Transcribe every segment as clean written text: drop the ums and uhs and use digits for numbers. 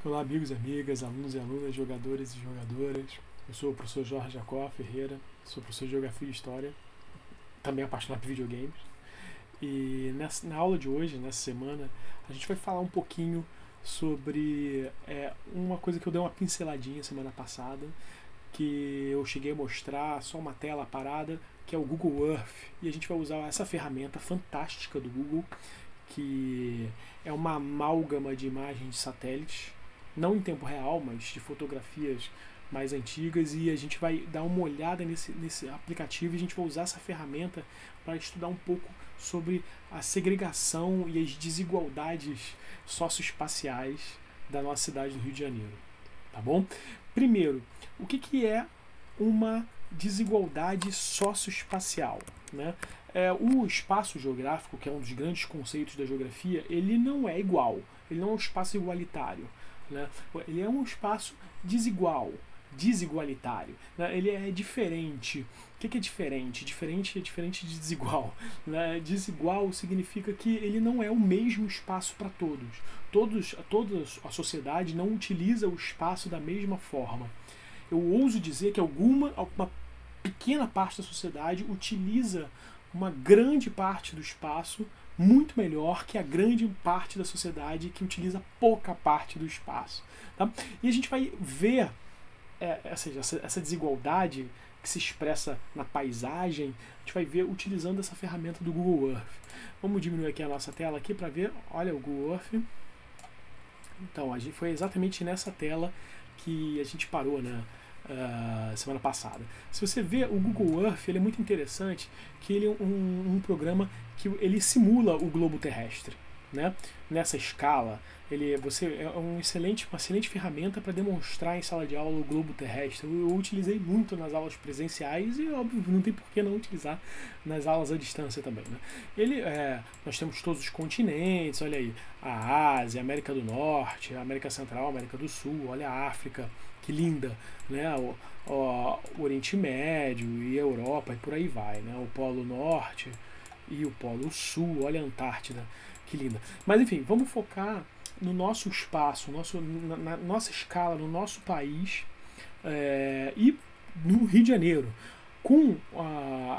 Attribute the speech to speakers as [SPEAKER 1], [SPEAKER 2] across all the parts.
[SPEAKER 1] Olá, amigos e amigas, alunos e alunas, jogadores e jogadoras. Eu sou o professor Jorge Jacó Ferreira, sou professor de Geografia e História, também apaixonado por videogames. E na aula de hoje, nessa semana, a gente vai falar um pouquinho sobre uma coisa que eu dei uma pinceladinha semana passada, que eu cheguei a mostrar só uma tela parada, que é o Google Earth. E a gente vai usar essa ferramenta fantástica do Google, que é uma amálgama de imagens de satélites, não em tempo real, mas de fotografias mais antigas, e a gente vai dar uma olhada nesse aplicativo e a gente vai usar essa ferramenta para estudar um pouco sobre a segregação e as desigualdades socioespaciais da nossa cidade do Rio de Janeiro, tá bom? Primeiro, o que é uma desigualdade socioespacial, né? O espaço geográfico, que é um dos grandes conceitos da geografia, ele não é igual, ele não é um espaço igualitário, né? Ele é um espaço desigualitário, né? Ele é diferente. O que é diferente? Diferente é diferente de desigual, né? Desigual significa que ele não é o mesmo espaço para todos. Toda a sociedade não utiliza o espaço da mesma forma. Eu ouso dizer que uma pequena parte da sociedade utiliza uma grande parte do espaço muito melhor que a grande parte da sociedade que utiliza pouca parte do espaço. Tá? E a gente vai ver essa desigualdade que se expressa na paisagem, a gente vai ver utilizando essa ferramenta do Google Earth. Vamos diminuir aqui a nossa tela aqui para ver. Olha o Google Earth. Então, foi exatamente nessa tela que a gente parou, né? Semana passada. Se você vê o Google Earth, ele é muito interessante, que ele é um programa que ele simula o globo terrestre, né? Nessa escala, é uma excelente ferramenta para demonstrar em sala de aula o globo terrestre. Eu utilizei muito nas aulas presenciais e, óbvio, não tem por que não utilizar nas aulas à distância também, né? Nós temos todos os continentes, olha aí, a Ásia, a América do Norte, a América Central, a América do Sul, olha a África, que linda, né? O Oriente Médio e a Europa e por aí vai, né? O Polo Norte e o Polo Sul, olha a Antártida, que linda. Mas enfim, vamos focar no nosso espaço, na nossa escala, no nosso país e no Rio de Janeiro.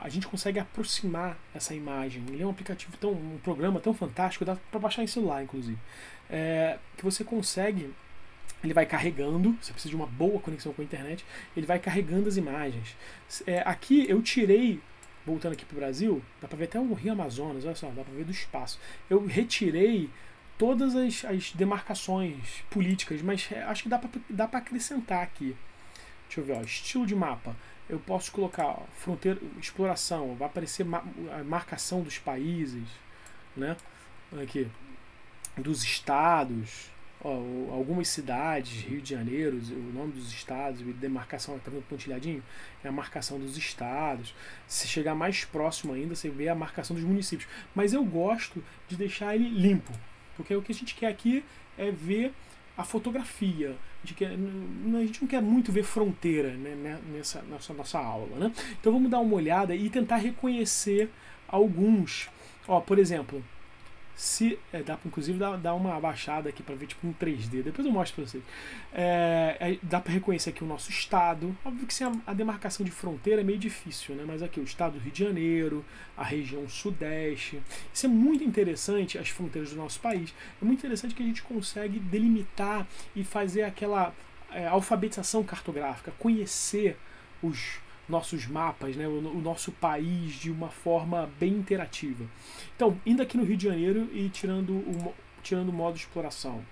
[SPEAKER 1] A gente consegue aproximar essa imagem. Ele é um programa tão fantástico, dá para baixar em celular, inclusive, que você consegue. Ele vai carregando, você precisa de uma boa conexão com a internet, ele vai carregando as imagens. Aqui eu tirei, voltando aqui para o Brasil, dá para ver até o Rio Amazonas, olha só, dá para ver do espaço. Eu retirei todas as demarcações políticas, mas acho que dá para acrescentar aqui. Deixa eu ver, ó, estilo de mapa. Eu posso colocar fronteira, exploração, vai aparecer a marcação dos países, né? Aqui, dos estados. Algumas cidades, Rio de Janeiro, o nome dos estados, demarcação, tá vendo pontilhadinho? É a marcação dos estados. Se chegar mais próximo ainda, você vê a marcação dos municípios. Mas eu gosto de deixar ele limpo, porque o que a gente quer aqui é ver a fotografia. A gente não quer muito ver fronteira, né, nessa nossa aula, né? Então vamos dar uma olhada e tentar reconhecer alguns. Por exemplo, dá para inclusive dar uma abaixada aqui para ver tipo um 3D, depois eu mostro para vocês. Dá para reconhecer aqui o nosso estado. Óbvio que sem a demarcação de fronteira é meio difícil, né? Mas aqui o estado do Rio de Janeiro, a região sudeste. Isso é muito interessante, as fronteiras do nosso país. É muito interessante que a gente consegue delimitar e fazer aquela alfabetização cartográfica, conhecer os nossos mapas, né, o nosso país de uma forma bem interativa. Então, indo aqui no Rio de Janeiro e tirando o modo exploração,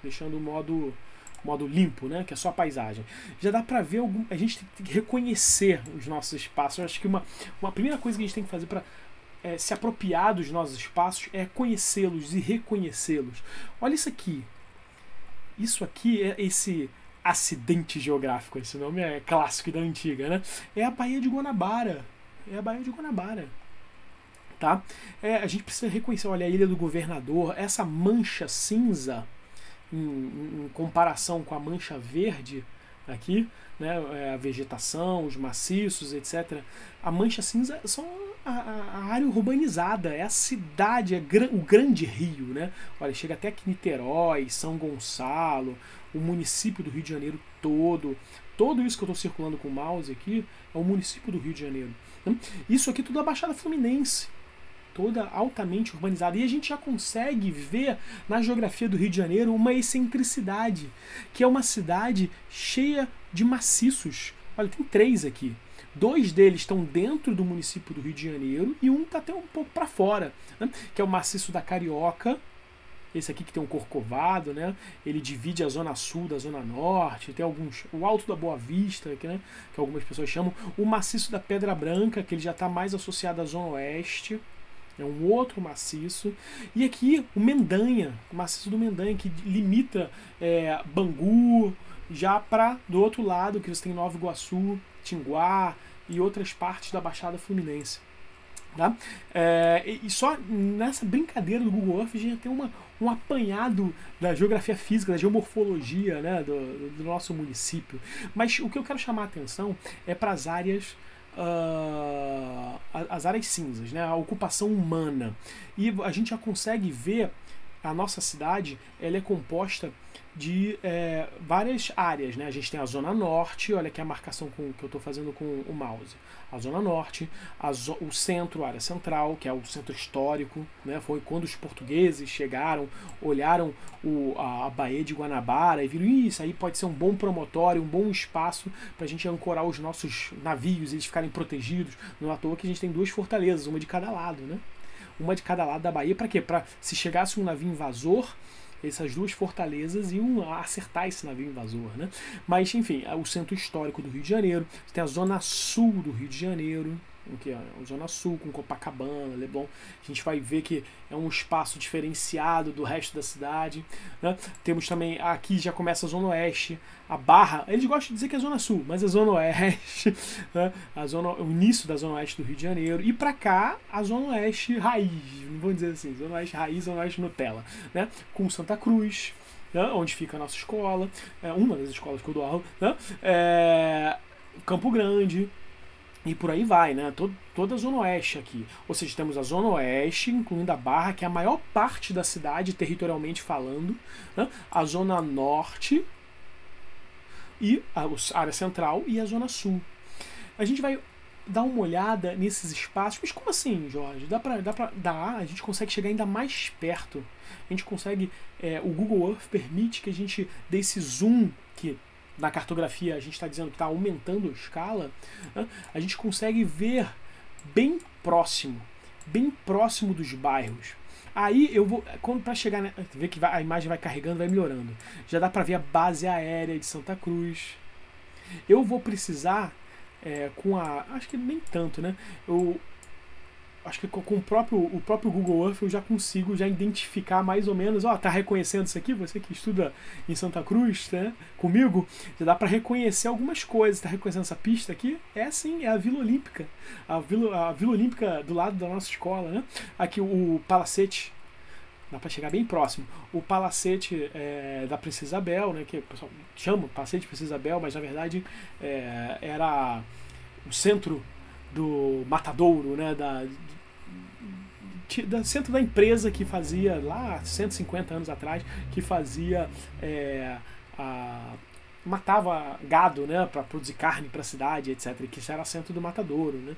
[SPEAKER 1] deixando o modo limpo, né, que é só a paisagem. Já dá para ver a gente tem que reconhecer os nossos espaços. Eu acho que uma primeira coisa que a gente tem que fazer para se apropriar dos nossos espaços é conhecê-los e reconhecê-los. Olha isso aqui. Isso aqui é esse acidente geográfico, esse nome é clássico da antiga, né? É a Baía de Guanabara. Tá? A gente precisa reconhecer, olha, a Ilha do Governador, essa mancha cinza em comparação com a mancha verde aqui, né? A vegetação, os maciços, etc. A mancha cinza a área urbanizada, é a cidade, o grande Rio, né? Olha, chega até aqui Niterói, São Gonçalo, o município do Rio de Janeiro todo. Tudo isso que eu estou circulando com o mouse aqui é o município do Rio de Janeiro. Né? Isso aqui tudo é a Baixada Fluminense, toda altamente urbanizada. E a gente já consegue ver na geografia do Rio de Janeiro uma excentricidade, que é uma cidade cheia de maciços. Olha, tem 3 aqui. 2 deles estão dentro do município do Rio de Janeiro e um está até um pouco para fora, né? Que é o maciço da Carioca. Esse aqui que tem um corcovado, né? Ele divide a zona sul da zona norte. Tem alguns, o Alto da Boa Vista, que, né, que algumas pessoas chamam. O maciço da Pedra Branca, que ele já está mais associado à zona oeste. É um outro maciço. E aqui o Mendanha, o maciço do Mendanha, que limita Bangu, já para do outro lado, que você tem Nova Iguaçu, Tinguá e outras partes da Baixada Fluminense. Tá? E só nessa brincadeira do Google Earth a gente já tem um apanhado da geografia física, da geomorfologia, né, do nosso município. Mas o que eu quero chamar a atenção é para as áreas as áreas cinzas, né, a ocupação humana. E a gente já consegue ver a nossa cidade, ela é composta de várias áreas, né? A gente tem a Zona Norte, olha aqui a marcação que eu estou fazendo com o mouse. A Zona Norte, o centro, a área central, que é o centro histórico, né? Foi quando os portugueses chegaram, olharam a Baía de Guanabara e viram, isso aí pode ser um bom promontório, um bom espaço para a gente ancorar os nossos navios, eles ficarem protegidos. Não é à toa que a gente tem 2 fortalezas, uma de cada lado, né? Uma de cada lado da Bahia, para quê? Para se chegasse um navio invasor, essas 2 fortalezas iam acertar esse navio invasor, né? Mas, enfim, o centro histórico do Rio de Janeiro, tem a zona sul do Rio de Janeiro, que é a zona sul com Copacabana, Leblon. A gente vai ver que é um espaço diferenciado do resto da cidade, né? Temos também, aqui já começa a zona oeste, a Barra, eles gostam de dizer que é zona sul, mas é zona oeste, né? O início da zona oeste do Rio de Janeiro, e pra cá a zona oeste raiz, não vou dizer assim, zona oeste raiz, zona oeste Nutella, né? Com Santa Cruz, né? Onde fica a nossa escola, uma das escolas que eu dou aula, né? Campo Grande, e por aí vai, né? Toda a Zona Oeste aqui. Ou seja, temos a Zona Oeste, incluindo a Barra, que é a maior parte da cidade, territorialmente falando, né? A Zona Norte, e a área central e a Zona Sul. A gente vai dar uma olhada nesses espaços. Mas como assim, Jorge? A gente consegue chegar ainda mais perto. A gente consegue... o Google Earth permite que a gente dê esse zoom que... Na cartografia a gente está dizendo que está aumentando a escala, né? A gente consegue ver bem próximo dos bairros. Aí eu vou, para chegar, ver que a imagem vai carregando, vai melhorando. Já dá para ver a base aérea de Santa Cruz. Eu vou precisar acho que nem tanto, né? Acho que com o próprio Google Earth eu já consigo identificar mais ou menos, tá reconhecendo isso aqui? Você que estuda em Santa Cruz, né, comigo, já dá para reconhecer algumas coisas. Tá reconhecendo essa pista aqui? É sim, é a Vila Olímpica. A Vila Olímpica do lado da nossa escola, né? Aqui o Palacete, dá para chegar bem próximo. O Palacete da Princesa Isabel, né, que o pessoal chama Palacete Princesa Isabel, mas na verdade era o centro do Matadouro, né, centro da empresa que fazia lá 150 anos atrás, que fazia matava gado, né, para produzir carne para a cidade, etc, que isso era centro do Matadouro, né?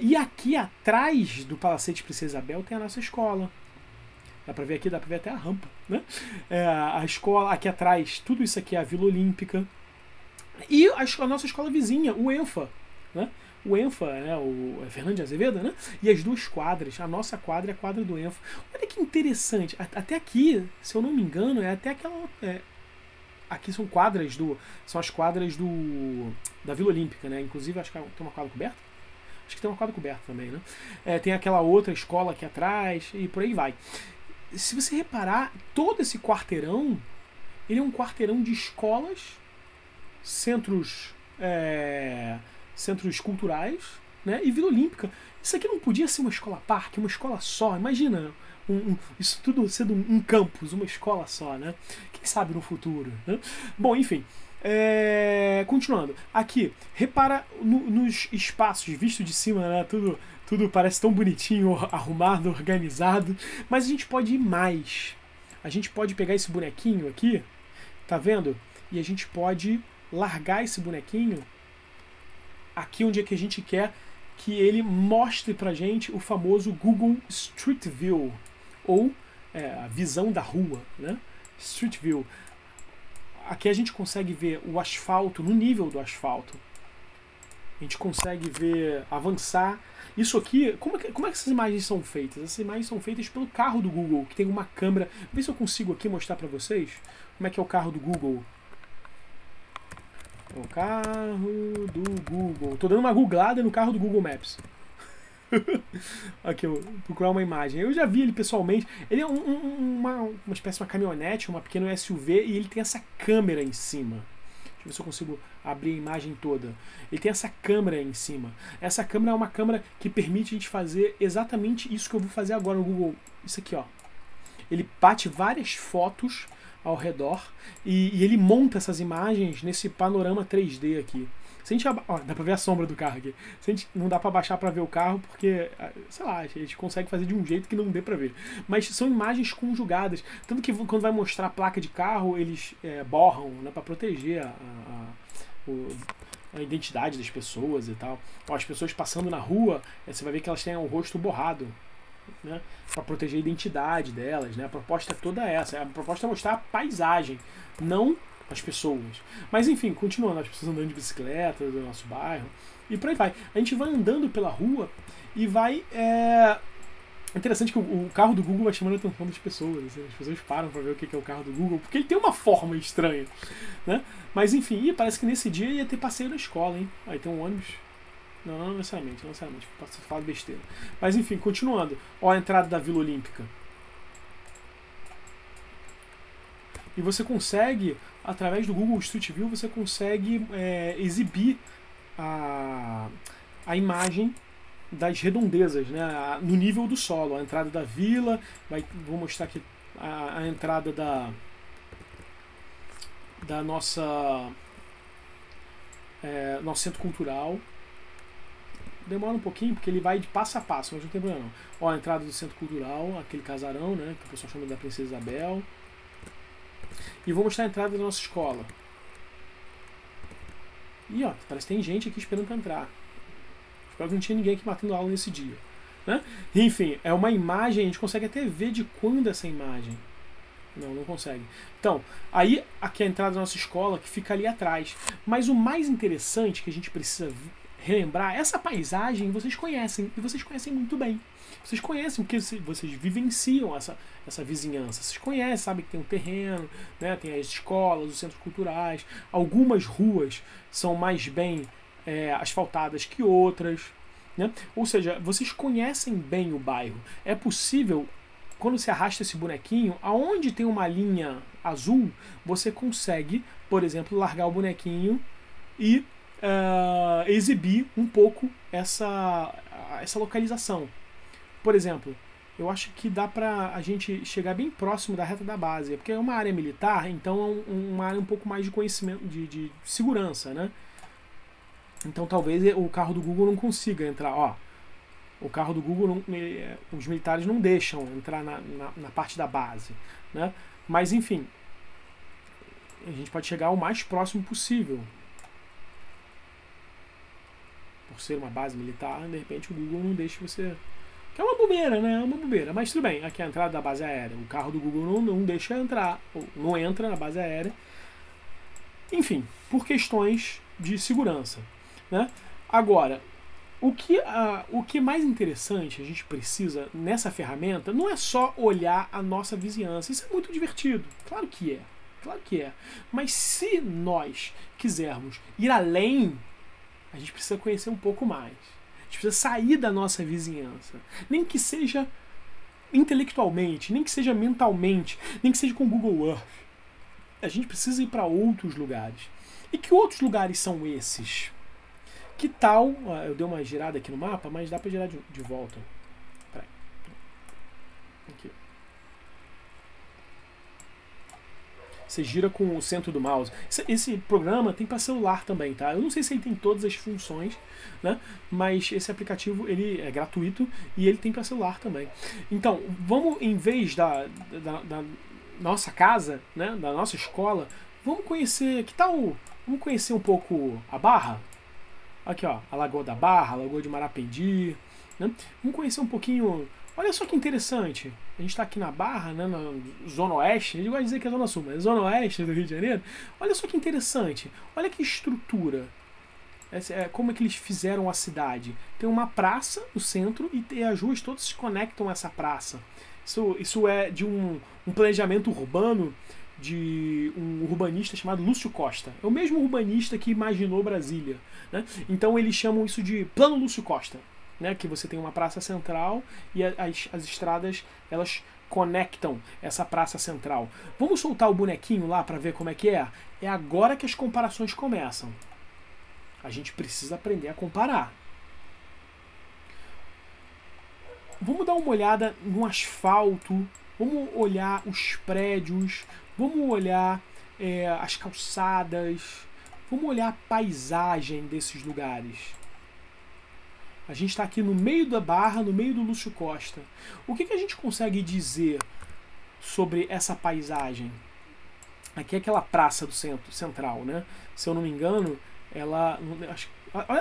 [SPEAKER 1] E aqui atrás do Palacete Princesa Isabel tem a nossa escola. Dá para ver aqui, dá para ver até a rampa, né? A escola aqui atrás, tudo isso aqui é a Vila Olímpica. E a nossa escola vizinha, o ENFA, né? O ENFA, né, o Fernando de Azevedo, né? E as 2 quadras, a nossa quadra e a quadra do ENFA. Olha que interessante, até aqui, se eu não me engano, é até aquela... aqui são as quadras da Vila Olímpica, né? Inclusive, acho que tem uma quadra coberta. Acho que tem uma quadra coberta também, né? Tem aquela outra escola aqui atrás e por aí vai. Se você reparar, todo esse quarteirão, ele é um quarteirão de escolas, centros culturais, né, e Vila Olímpica. Isso aqui não podia ser uma escola-parque, uma escola só. Imagina isso tudo sendo um campus, uma escola só, né? Quem sabe no futuro, né? Bom, enfim. Continuando. Aqui, repara nos espaços, visto de cima, né, tudo tudo parece tão bonitinho, arrumado, organizado, mas a gente pode ir mais. A gente pode pegar esse bonequinho aqui, tá vendo? E a gente pode largar esse bonequinho aqui onde é que a gente quer que ele mostre pra gente o famoso Google Street View, ou a visão da rua, né? Street View. Aqui a gente consegue ver o asfalto no nível do asfalto. A gente consegue ver, avançar. Isso aqui, como é que essas imagens são feitas? Essas imagens são feitas pelo carro do Google, que tem uma câmera. Vê se eu consigo aqui mostrar para vocês como é que é o carro do Google. O carro do Google. Tô dando uma googlada no carro do Google Maps. Aqui, eu vou procurar uma imagem. Eu já vi ele pessoalmente. Ele é uma espécie de uma caminhonete, uma pequena SUV, e ele tem essa câmera em cima. Deixa eu ver se eu consigo abrir a imagem toda. Ele tem essa câmera em cima. Essa câmera é uma câmera que permite a gente fazer exatamente isso que eu vou fazer agora no Google. Isso aqui, ó. Ele bate várias fotos ao redor e ele monta essas imagens nesse panorama 3D aqui. Se a gente, ó, dá pra ver a sombra do carro aqui. Se a gente, não dá pra baixar pra ver o carro porque, sei lá, a gente consegue fazer de um jeito que não dê pra ver. Mas são imagens conjugadas. Tanto que quando vai mostrar a placa de carro, eles borram, né, pra proteger a identidade das pessoas e tal. Ó, as pessoas passando na rua, você vai ver que elas têm o rosto borrado, né, para proteger a identidade delas, né? A proposta é toda essa. A proposta é mostrar a paisagem, não as pessoas. Mas enfim, continuando, as pessoas andando de bicicleta do nosso bairro e por aí vai. A gente vai andando pela rua e vai. Interessante que o carro do Google vai chamando a atenção das pessoas. Assim, as pessoas param para ver o que é o carro do Google, porque ele tem uma forma estranha, né? Mas enfim, parece que nesse dia ia ter passeio na escola, hein? Aí tem um ônibus. Não necessariamente, posso falar besteira. Mas enfim, continuando. Ó a entrada da Vila Olímpica. E você consegue, através do Google Street View, você consegue exibir a imagem das redondezas, né, no nível do solo. A entrada da vila, vou mostrar aqui a entrada da nossa nosso centro cultural. Demora um pouquinho, porque ele vai de passo a passo, mas não tem problema não. Ó, a entrada do centro cultural, aquele casarão, né, que o pessoal chama da Princesa Isabel. E vou mostrar a entrada da nossa escola. E ó, parece que tem gente aqui esperando para entrar. Espero que não tinha ninguém aqui matando aula nesse dia, né? Enfim, é uma imagem, a gente consegue até ver de quando essa imagem. Não consegue. Então, aí aqui é a entrada da nossa escola, que fica ali atrás. Mas o mais interessante que a gente precisa relembrar, essa paisagem vocês conhecem, e vocês conhecem muito bem. Vocês conhecem, porque vocês vivenciam essa vizinhança. Vocês conhecem, sabem que tem um terreno, né, tem as escolas, os centros culturais. Algumas ruas são mais bem asfaltadas que outras, né? Ou seja, vocês conhecem bem o bairro. É possível, quando você arrasta esse bonequinho, aonde tem uma linha azul, você consegue, por exemplo, largar o bonequinho e exibir um pouco essa localização. Por exemplo, eu acho que dá pra a gente chegar bem próximo da reta da base, porque é uma área militar, então é uma área um pouco mais de conhecimento, de segurança, né? Então talvez o carro do Google não consiga entrar. Ó, o carro do Google, os militares não deixam entrar na parte da base, né? Mas enfim, a gente pode chegar o mais próximo possível. Por ser uma base militar, de repente o Google não deixa você... Que é uma bobeira, né? É uma bobeira. Mas tudo bem, aqui é a entrada da base aérea. O carro do Google não deixa entrar, ou não entra na base aérea. Enfim, por questões de segurança, né? Agora, o que é mais interessante a gente precisa nessa ferramenta não é só olhar a nossa vizinhança. Isso é muito divertido. Claro que é. Claro que é. Mas se nós quisermos ir além, a gente precisa conhecer um pouco mais. A gente precisa sair da nossa vizinhança. Nem que seja intelectualmente, nem que seja mentalmente, nem que seja com o Google Earth. A gente precisa ir para outros lugares. E que outros lugares são esses? Que tal... Eu dei uma girada aqui no mapa, mas dá para girar de volta. Peraí. Aqui. Você gira com o centro do mouse. Esse programa tem para celular também, tá? Eu não sei se ele tem todas as funções, né? Mas esse aplicativo ele é gratuito e ele tem para celular também. Então, vamos, em vez da nossa casa, né? Da nossa escola, vamos conhecer. Que tal? Vamos conhecer um pouco a Barra? Aqui, ó, a Lagoa da Barra, a Lagoa de Marapendi, né? Vamos conhecer um pouquinho. Olha só que interessante. A gente está aqui na Barra, né, na Zona Oeste. A gente gosta de dizer que é Zona Sul, mas é Zona Oeste do Rio de Janeiro. Olha só que interessante. Olha que estrutura. Como é que eles fizeram a cidade. Tem uma praça no centro e as ruas todas se conectam a essa praça. Isso é de um planejamento urbano de um urbanista chamado Lúcio Costa. É o mesmo urbanista que imaginou Brasília, né? Então eles chamam isso de Plano Lúcio Costa, né? Que você tem uma praça central e as estradas elas conectam essa praça central. Vamos soltar o bonequinho lá para ver como é que é? É agora que as comparações começam. A gente precisa aprender a comparar. Vamos dar uma olhada no asfalto, vamos olhar os prédios, vamos olhar as calçadas, vamos olhar a paisagem desses lugares. A gente está aqui no meio da Barra, no meio do Lúcio Costa. O que a gente consegue dizer sobre essa paisagem? Aqui é aquela praça do centro central, né? Se eu não me engano, ela...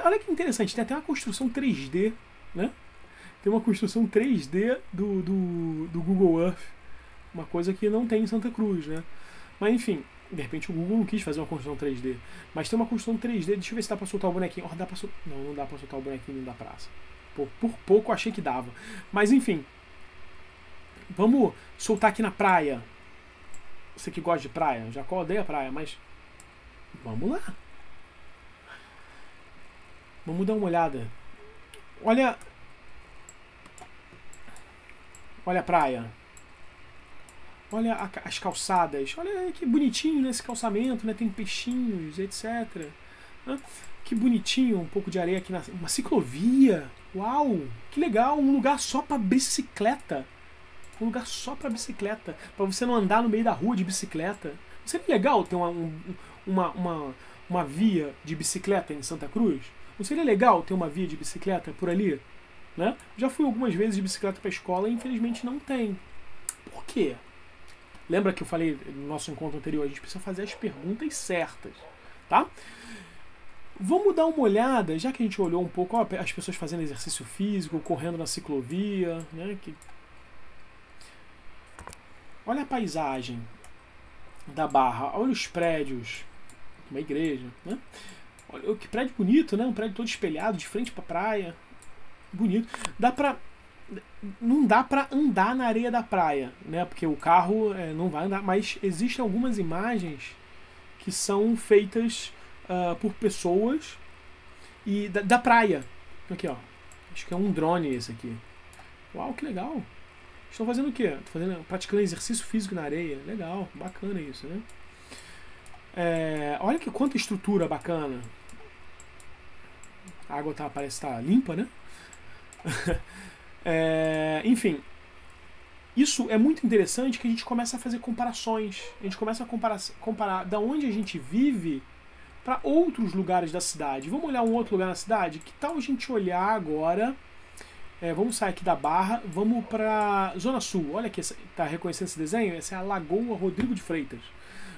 [SPEAKER 1] Olha que interessante, tem até uma construção 3D, né? Tem uma construção 3D do Google Earth. Uma coisa que não tem em Santa Cruz, né? Mas enfim, de repente o Google não quis fazer uma construção 3D. Mas tem uma construção 3D, deixa eu ver se dá pra soltar o bonequinho. Dá pra não dá pra soltar o bonequinho da praça. Por pouco eu achei que dava. Mas enfim, vamos soltar aqui na praia. Você que gosta de praia, Jacó odeia praia, mas vamos lá. Vamos dar uma olhada. Olha a praia. Olha as calçadas. Olha que bonitinho nesse calçamento, né? Tem peixinhos, etc. Que bonitinho, um pouco de areia aqui uma ciclovia. Uau, que legal, um lugar só para bicicleta. Um lugar só para bicicleta, para você não andar no meio da rua de bicicleta. Não seria legal ter uma via de bicicleta em Santa Cruz? Não seria legal ter uma via de bicicleta por ali? Né? Já fui algumas vezes de bicicleta para a escola e infelizmente não tem. Por quê? Lembra que eu falei no nosso encontro anterior? A gente precisa fazer as perguntas certas, tá? Vamos dar uma olhada, já que a gente olhou um pouco as pessoas fazendo exercício físico, correndo na ciclovia, né? Olha a paisagem da Barra, olha os prédios, uma igreja, né? Olha que prédio bonito, né? Um prédio todo espelhado, de frente para a praia. Bonito. Não dá pra andar na areia da praia, né? Porque o carro não vai andar, mas existem algumas imagens que são feitas por pessoas e da praia. Aqui, ó. Acho que é um drone esse aqui. Uau, que legal. Estão fazendo o quê? Praticando exercício físico na areia. Legal, bacana isso, né? Olha quanta estrutura bacana. A água parece estar limpa, né? Enfim, isso é muito interessante que a gente começa a fazer comparações. A gente começa a comparar da onde a gente vive para outros lugares da cidade. Vamos olhar um outro lugar na cidade? Que tal a gente olhar agora? Vamos sair aqui da Barra, vamos para Zona Sul. Olha aqui, tá reconhecendo esse desenho? Essa é a Lagoa Rodrigo de Freitas.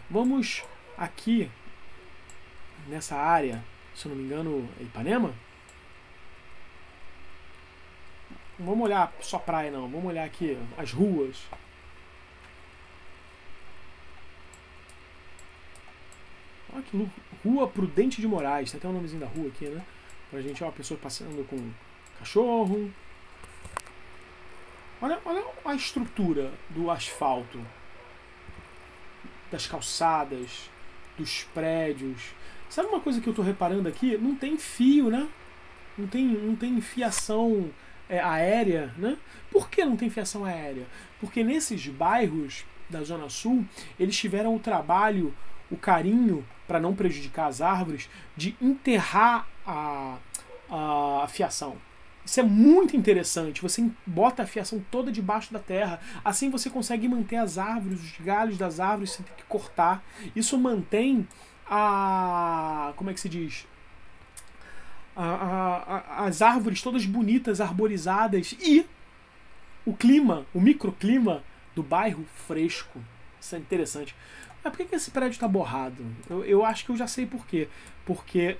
[SPEAKER 1] Vamos aqui nessa área, se eu não me engano, é Ipanema? Não vamos olhar só praia, não. Vamos olhar aqui as ruas. Olha que Rua Prudente de Moraes. Tem até o nomezinho da rua aqui, né? Pra gente, ó, a pessoa passando com cachorro. Olha a estrutura do asfalto. Das calçadas. Dos prédios. Sabe uma coisa que eu tô reparando aqui? Não tem fio, né? Não tem fiação aérea, né? Por que não tem fiação aérea? Porque nesses bairros da Zona Sul, eles tiveram o trabalho, o carinho, para não prejudicar as árvores, de enterrar a fiação. Isso é muito interessante. Você bota a fiação toda debaixo da terra. Assim você consegue manter as árvores, os galhos das árvores sem ter que cortar. Isso mantém a... como é que se diz? As árvores todas bonitas, arborizadas e o clima, o microclima do bairro fresco. Isso é interessante. Mas por que esse prédio está borrado? Eu acho que eu já sei por quê. Porque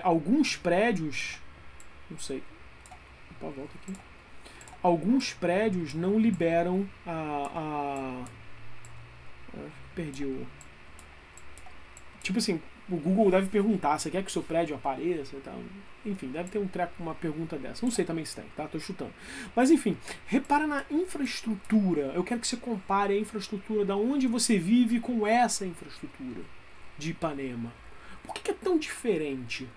[SPEAKER 1] alguns prédios... Não sei. Volta aqui. Alguns prédios não liberam perdi o... Tipo assim, o Google deve perguntar, você quer que o seu prédio apareça e tal. Enfim, deve ter uma pergunta dessa. Não sei também se tem, tá? Tô chutando. Mas enfim, repara na infraestrutura. Eu quero que você compare a infraestrutura da onde você vive com essa infraestrutura de Ipanema. Por que é tão diferente?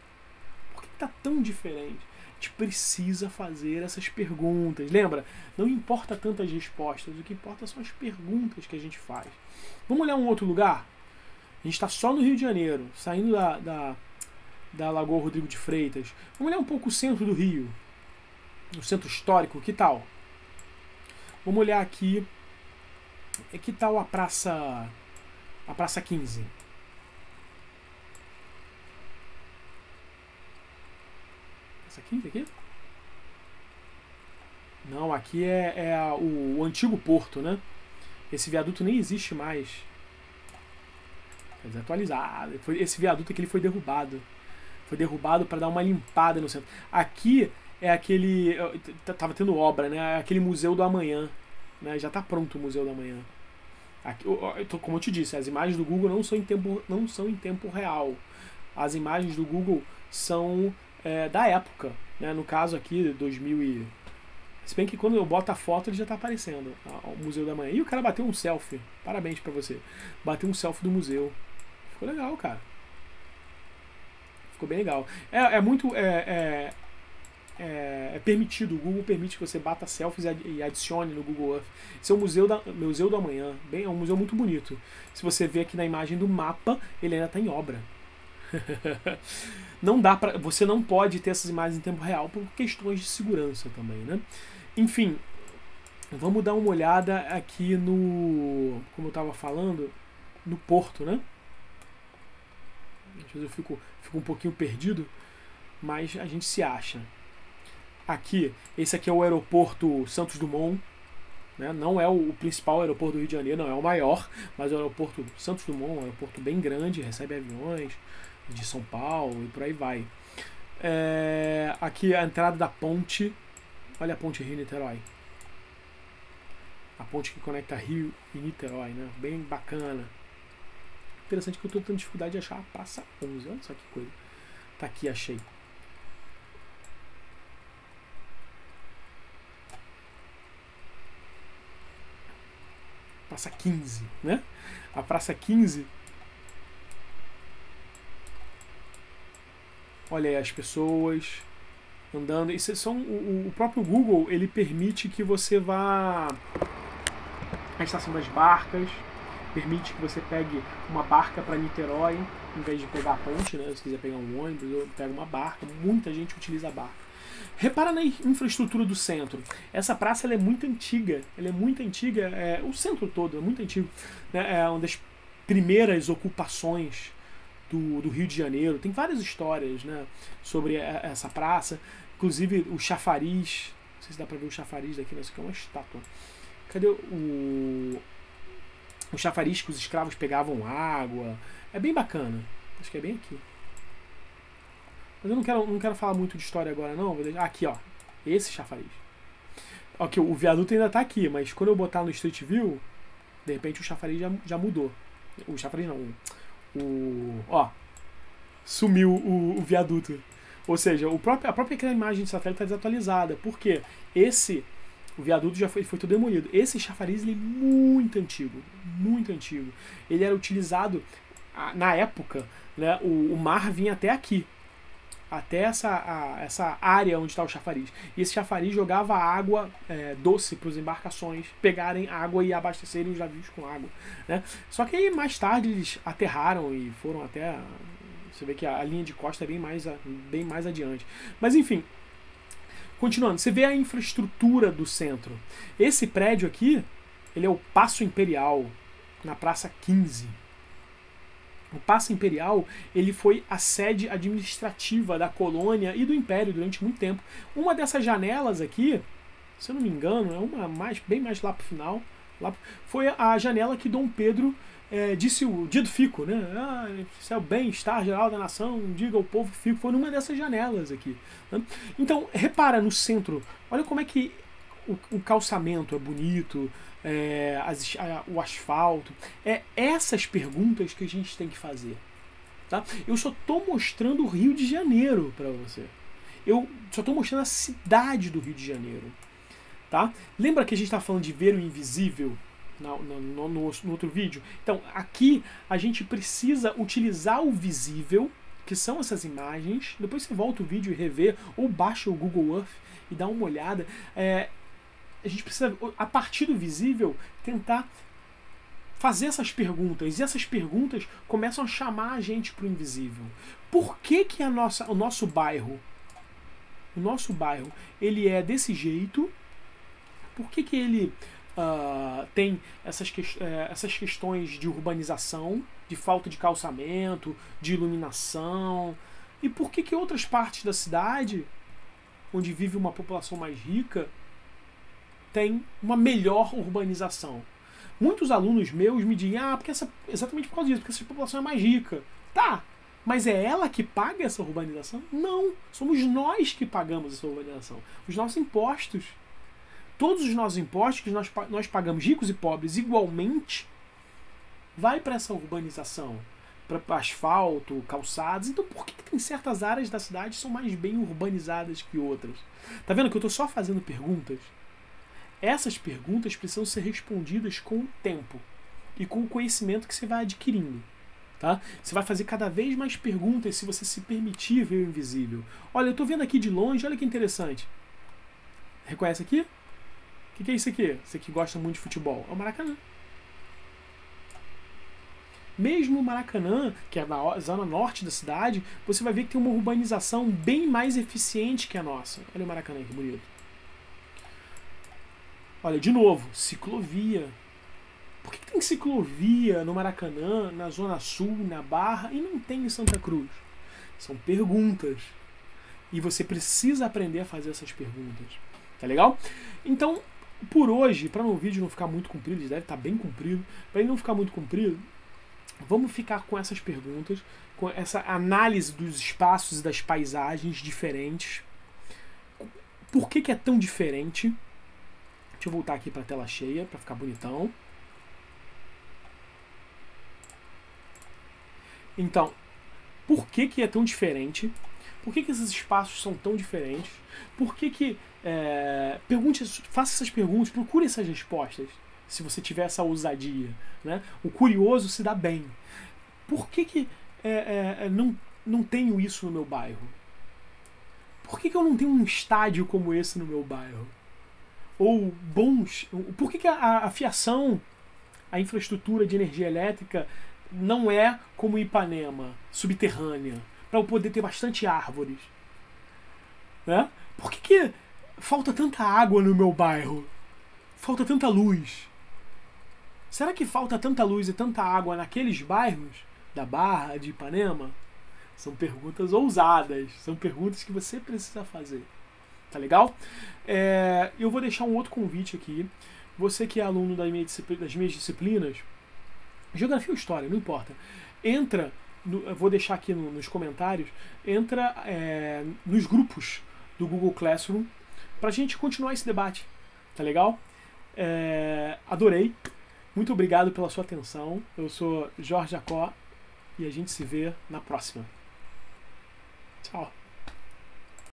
[SPEAKER 1] Por que tá tão diferente? A gente precisa fazer essas perguntas. Lembra? Não importa tantas respostas, o que importa são as perguntas que a gente faz. Vamos olhar um outro lugar? A gente está só no Rio de Janeiro, saindo da Lagoa Rodrigo de Freitas. Vamos olhar um pouco o centro do Rio, o centro histórico, que tal? Vamos olhar aqui, que tal a Praça 15? Praça 15 aqui? Não, aqui é o antigo porto, né? Esse viaduto nem existe mais. Desatualizado. Esse viaduto aqui ele foi derrubado. Foi derrubado para dar uma limpada no centro. Aqui é aquele... Tava tendo obra, né? É aquele Museu do Amanhã. Né? Já está pronto o Museu do Amanhã. Aqui, como eu te disse, as imagens do Google não são em tempo real. As imagens do Google são da época. Né? No caso aqui, 2000 e... Se bem que quando eu boto a foto ele já está aparecendo. O Museu do Amanhã. E o cara bateu um selfie. Parabéns para você. Bateu um selfie do museu. Ficou legal, cara. Ficou bem legal. É permitido. O Google permite que você bata selfies e adicione no Google Earth. Esse é o Museu do Amanhã. É um museu muito bonito. Se você ver aqui na imagem do mapa, ele ainda está em obra. Não dá pra, você não pode ter essas imagens em tempo real por questões de segurança também, né? Enfim, vamos dar uma olhada aqui no... Como eu estava falando, no porto, né? Às vezes eu fico um pouquinho perdido, mas a gente se acha. Aqui, esse aqui é o aeroporto Santos Dumont, né? Não é o principal aeroporto do Rio de Janeiro, não é o maior, mas é o aeroporto Santos Dumont, um aeroporto bem grande, recebe aviões de São Paulo e por aí vai. Aqui a entrada da ponte, olha a ponte Rio-Niterói. A ponte que conecta Rio e Niterói, né? Bem bacana. Interessante que eu estou tendo dificuldade de achar a Praça 11. Olha só que coisa. Tá aqui, achei. Praça 15, né? A Praça 15. Olha aí as pessoas andando. Isso são, o próprio Google, ele permite que você vá à estação das barcas. Permite que você pegue uma barca para Niterói, em vez de pegar a ponte, né? Se quiser pegar um ônibus, ou pega uma barca. Muita gente utiliza a barca. Repara na infraestrutura do centro. Essa praça ela é muito antiga. Ela é muito antiga. O centro todo é muito antigo. Né? É uma das primeiras ocupações do Rio de Janeiro. Tem várias histórias, né, sobre essa praça. Inclusive o chafariz. Não sei se dá para ver o chafariz daqui. Isso aqui é uma estátua. Cadê o chafariz que os escravos pegavam água? É bem bacana. Acho que é bem aqui. Mas eu não quero falar muito de história agora, não. Aqui, ó. Esse chafariz. Ok, o viaduto ainda tá aqui, mas quando eu botar no Street View, de repente o chafariz já mudou. O chafariz não. Ó. Sumiu o viaduto. Ou seja, a própria imagem de satélite está desatualizada. Por quê? O viaduto já foi todo demolido. Esse chafariz ele é muito antigo. Muito antigo. Ele era utilizado, na época, né, o mar vinha até aqui. Até essa área onde está o chafariz. E esse chafariz jogava água doce para as embarcações pegarem água e abastecerem os navios com água. Né? Só que aí mais tarde eles aterraram e foram até... Você vê que a linha de costa é bem mais adiante. Mas enfim, Continuando, você vê a infraestrutura do centro. Esse prédio aqui, ele é o Paço Imperial, na Praça 15. O Paço Imperial, ele foi a sede administrativa da colônia e do Império durante muito tempo. Uma dessas janelas aqui, se eu não me engano, é uma bem mais lá pro final, foi a janela que Dom Pedro disse o dia do fico, né? Isso é o bem-estar geral da nação, diga ao povo fico. Foi numa dessas janelas aqui. Né? Então, repara no centro, olha como é que o calçamento é bonito, o asfalto. Essas perguntas que a gente tem que fazer. Tá? Eu só estou mostrando o Rio de Janeiro para você. Eu só estou mostrando a cidade do Rio de Janeiro. Tá? Lembra que a gente está falando de ver o invisível no outro vídeo? Então, aqui a gente precisa utilizar o visível, que são essas imagens. Depois você volta o vídeo e revê, ou baixa o Google Earth e dá uma olhada. A gente precisa, a partir do visível, tentar fazer essas perguntas. E essas perguntas começam a chamar a gente para o invisível. Por que o nosso bairro, ele é desse jeito? Por que ele tem essas questões de urbanização, de falta de calçamento, de iluminação? E por que outras partes da cidade, onde vive uma população mais rica, tem uma melhor urbanização? Muitos alunos meus me dizem, exatamente por causa disso, porque essa população é mais rica. Tá, mas é ela que paga essa urbanização? Não, somos nós que pagamos essa urbanização. Os nossos impostos. Todos os nossos impostos que nós pagamos, ricos e pobres, igualmente, vai para essa urbanização, para asfalto, calçados. Então por que tem certas áreas da cidade que são mais bem urbanizadas que outras? Tá vendo que eu estou só fazendo perguntas? Essas perguntas precisam ser respondidas com o tempo e com o conhecimento que você vai adquirindo. Tá? Você vai fazer cada vez mais perguntas se você se permitir ver o invisível. Olha, eu estou vendo aqui de longe, olha que interessante. Reconhece aqui? O que é isso aqui? Você que gosta muito de futebol. É o Maracanã. Mesmo o Maracanã, que é na zona norte da cidade, você vai ver que tem uma urbanização bem mais eficiente que a nossa. Olha o Maracanã, que bonito. Olha, de novo, ciclovia. Por que tem ciclovia no Maracanã, na Zona Sul, na Barra, e não tem em Santa Cruz? São perguntas. E você precisa aprender a fazer essas perguntas. Tá legal? Então, por hoje, para o vídeo não ficar muito comprido, ele deve estar bem comprido, para ele não ficar muito comprido, vamos ficar com essas perguntas, com essa análise dos espaços e das paisagens diferentes. Por que é tão diferente? Deixa eu voltar aqui para a tela cheia, para ficar bonitão. Então, por que é tão diferente? Por que esses espaços são tão diferentes? Por que faça essas perguntas, procure essas respostas, se você tiver essa ousadia. Né? O curioso se dá bem. Por que não tenho isso no meu bairro? Por que eu não tenho um estádio como esse no meu bairro? Ou por que a fiação, a infraestrutura de energia elétrica não é como Ipanema, subterrânea, para eu poder ter bastante árvores? Né? Por que falta tanta água no meu bairro? Falta tanta luz? Será que falta tanta luz e tanta água naqueles bairros da Barra, de Ipanema? São perguntas ousadas, são perguntas que você precisa fazer. Tá legal? Eu vou deixar um outro convite aqui. Você que é aluno das minhas disciplinas, Geografia ou História, não importa. Entra, eu vou deixar aqui nos comentários, entra nos grupos do Google Classroom pra gente continuar esse debate. Tá legal? Adorei. Muito obrigado pela sua atenção. Eu sou Jorge Jacó e a gente se vê na próxima. Tchau.